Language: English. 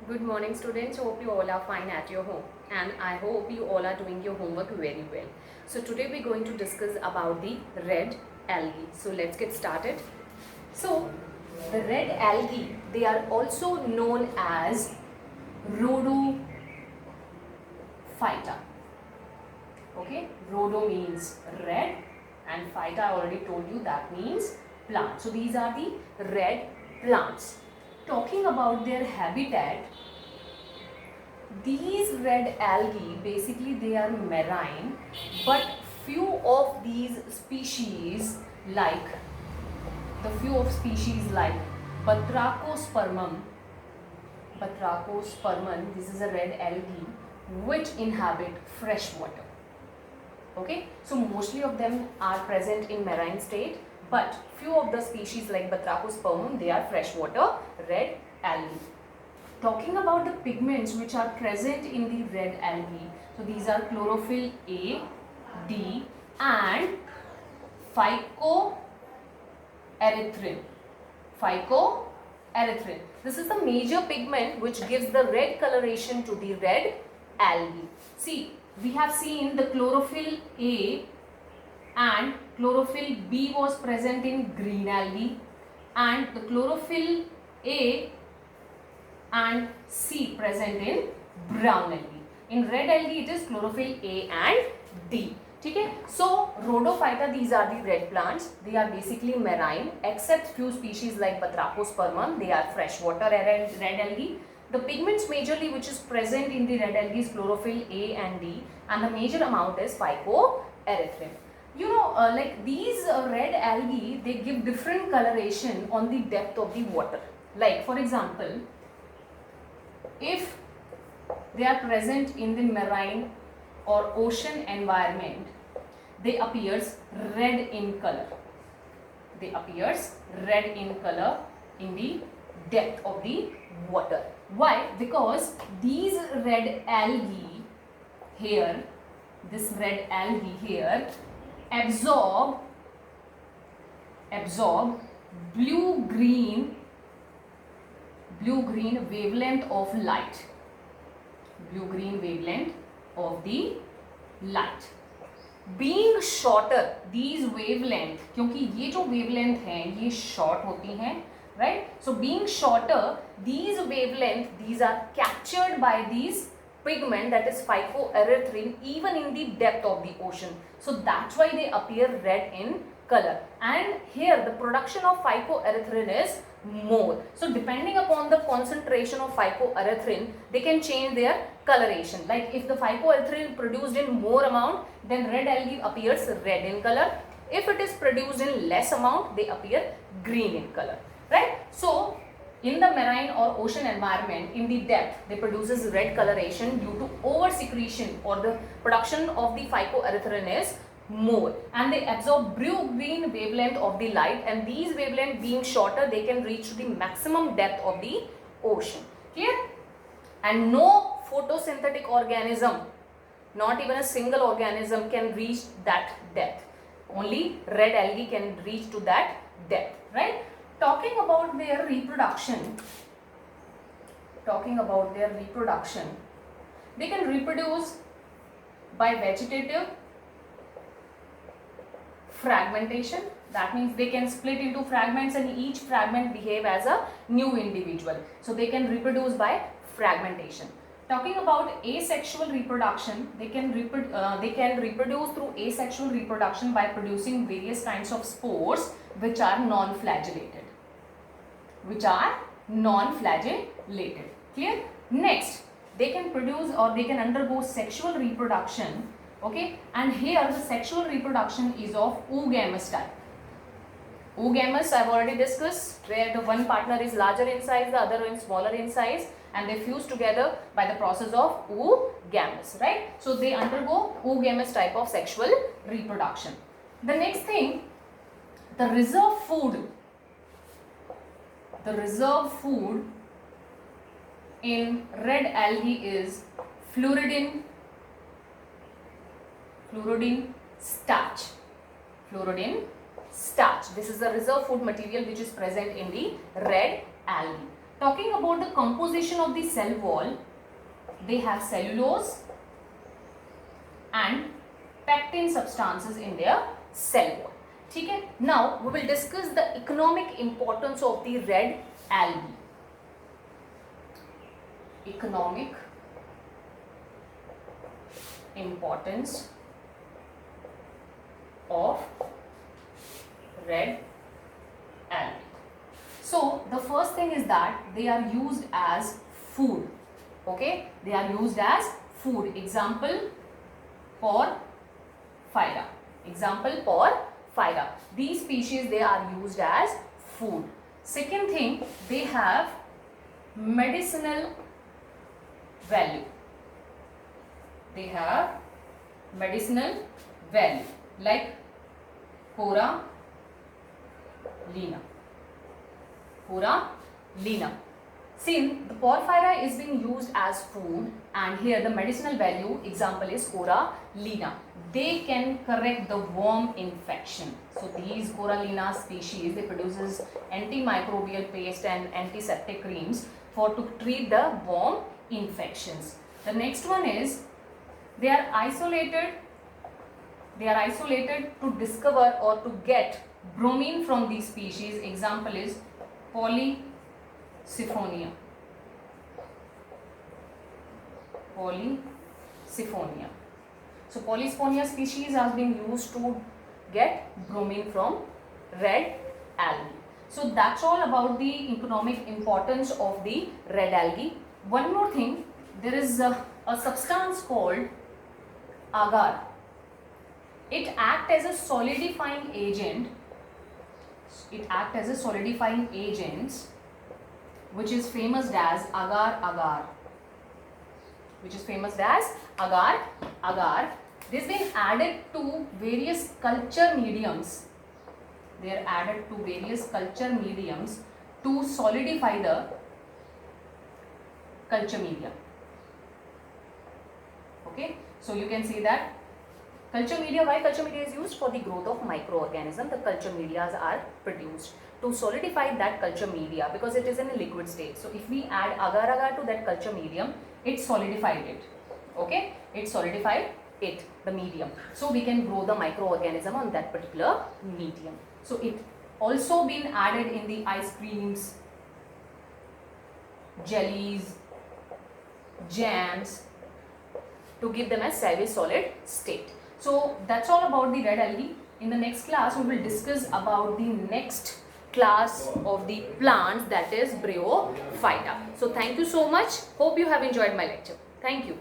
Good morning, students. Hope you all are fine at your home, and I hope you all are doing your homework very well. So today we're going to discuss about the red algae. So let's get started. So the red algae, they are also known as rhodophyta. Okay, rhodo means red and phyta I already told you that means plant. So these are the red plants. Talking about their habitat, these red algae basically they are marine, but few of these species like Batrachospermum, this is a red algae which inhabit fresh water. Okay, so mostly of them are present in marine state, but few of the species like Batrachospermum, they are freshwater red algae. Talking about the pigments which are present in the red algae, so these are chlorophyll A, D and phycoerythrin. Phycoerythrin. This is the major pigment which gives the red coloration to the red algae. See, we have seen the chlorophyll A and chlorophyll B was present in green algae, and the chlorophyll A and C present in brown algae. In red algae it is chlorophyll A and D. Okay? So rhodophyta, these are the red plants. They are basically marine except few species like Batrachospermum, they are freshwater red algae. The pigments majorly which is present in the red algae is chlorophyll A and D, and the major amount is phycoerythrin. You know, like these red algae, they give different coloration on the depth of the water. Like for example, if they are present in the marine or ocean environment, they appears red in color. They appears red in color in the depth of the water. Why? Because these red algae here, this red algae here absorb blue green wavelength of light. Blue green wavelength of the light. Being shorter, these wavelength, क्योंकि ये जो wavelength हैं ये short होती हैं, right? So being shorter, these wavelength, these are captured by these pigment, that is phycoerythrin, even in the depth of the ocean. So that's why they appear red in color. And here the production of phycoerythrin is more. So depending upon the concentration of phycoerythrin, they can change their coloration. Like if the phycoerythrin produced in more amount, then red algae appears red in color. If it is produced in less amount, they appear green in color, right? So in the marine or ocean environment, in the depth, they produces red coloration due to over secretion, or the production of the phycoerythrin is more, and they absorb blue green wavelength of the light, and these wavelength being shorter, they can reach to the maximum depth of the ocean. Clear? And no photosynthetic organism, not even a single organism, can reach that depth. Only red algae can reach to that depth, right? Talking about their reproduction, they can reproduce by vegetative fragmentation. That means they can split into fragments and each fragment behave as a new individual. So they can reproduce by fragmentation. Talking about asexual reproduction, they can reproduce through asexual reproduction by producing various kinds of spores which are non-flagellated. Clear? Next, they can produce or they can undergo sexual reproduction. Okay, and here the sexual reproduction is of oogamous type. Oogamous I've already discussed, where the one partner is larger in size, the other is smaller in size, and they fuse together by the process of oogamous, right? So they undergo oogamous type of sexual reproduction. The next thing, the reserve food in red algae is fluoridin starch. This is the reserve food material which is present in the red algae. Talking about the composition of the cell wall, they have cellulose and pectin substances in their cell wall. ठीक है. Now we will discuss the economic importance of the red algae. Economic importance of red algae. So the first thing is that they are used as food. Okay, they are used as food. Example, porphyra. Example, porphyra. These species, they are used as food. Second thing, they have medicinal value. They have medicinal value like corallina. Corallina. Since the porphyra is being used as food, and here the medicinal value example is corallina. They can correct the worm infection. So these corallina species, they produces antimicrobial paste and antiseptic creams to treat the worm infections. The next one is they are isolated to discover or to get bromine from these species. Example is Polysiphonia. So Polysiphonia species are being used to get bromine from red algae. So that's all about the economic importance of the red algae. One more thing, there is a substance called agar. It acts as a solidifying agent. Which is famous as agar. Which is famous as agar. This been added to various culture mediums. They are added to various culture mediums to solidify the culture media. Okay, so you can see that culture media, why culture media is used? For the growth of microorganisms, the culture media are produced to solidify that culture media because it is in a liquid state. So if we add agar to that culture medium, it solidified it. Okay, it solidified it, the medium. So we can grow the microorganism on that particular medium. So it also been added in the ice creams, jellies, jams to give them a semi-solid state. So that's all about the red algae. In the next class, we will discuss about the next class of the plants, that is Bryophyta. So thank you so much. Hope you have enjoyed my lecture. Thank you.